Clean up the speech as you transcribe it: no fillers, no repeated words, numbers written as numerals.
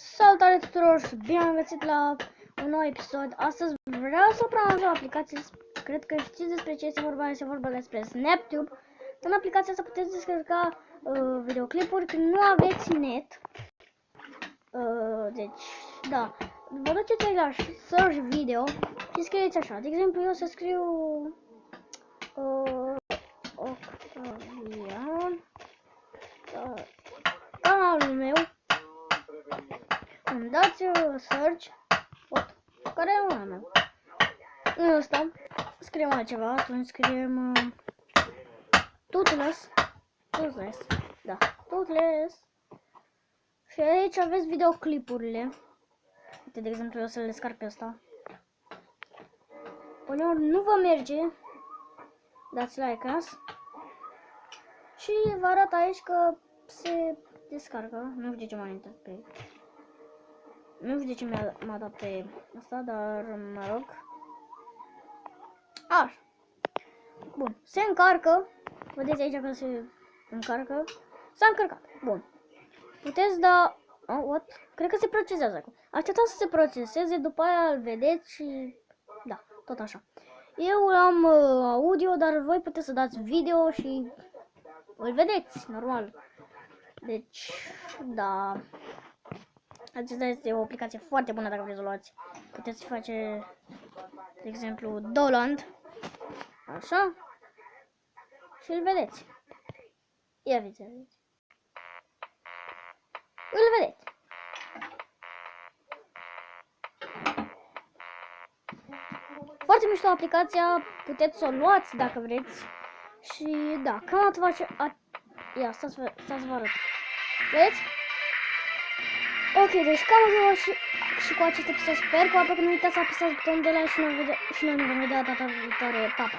Salutare tuturor și bine am găsit la un nou episod. Astăzi vreau să promovez o aplicație, cred că știți despre ce este vorba despre SnapTube. În aplicația asta puteți descărca videoclipuri când nu aveți net. Deci, da, vă duceți la search video și scrieți așa. De exemplu, eu să scriu Octavian, canalul meu. Îmi dați search, care e una mea? În ăsta, scriem altceva, atunci scriem Toothless, da, Toothless. Și aici aveți videoclipurile. Uite, de exemplu, eu o să le descarc pe ăsta. Uneori nu vă merge, dați like as. Și vă arăt aici că se descarcă, nu știu de ce m-am intrat pe aici. Nu știu de ce m-a dat pe asta, dar mă rog. Așa. Bun. Se încarcă. Vedeți aici că se încarcă. S-a încărcat. Bun. Puteți da... what? Cred că se procesează acum. Așteptați să se proceseze, după aia îl vedeți și... Da, tot așa. Eu am audio, dar voi puteți să dați video și... îl vedeți, normal. Deci, da... Aceasta este o aplicație foarte bună dacă vreți să o luați. Puteți face, de exemplu, Doland. Așa. Și îl vedeți. Ia vedeți. Îl vedeți. Foarte mișto aplicația. Puteți să o luați dacă vreți. Și da, cam atât face... Ia, stați vă arăt. Vedeți? Ok, deci cam atât și cu acest episod. Sper că nu uitați să apăsați butonul de like și noi ne vom vedea data viitoare. Pa, pa!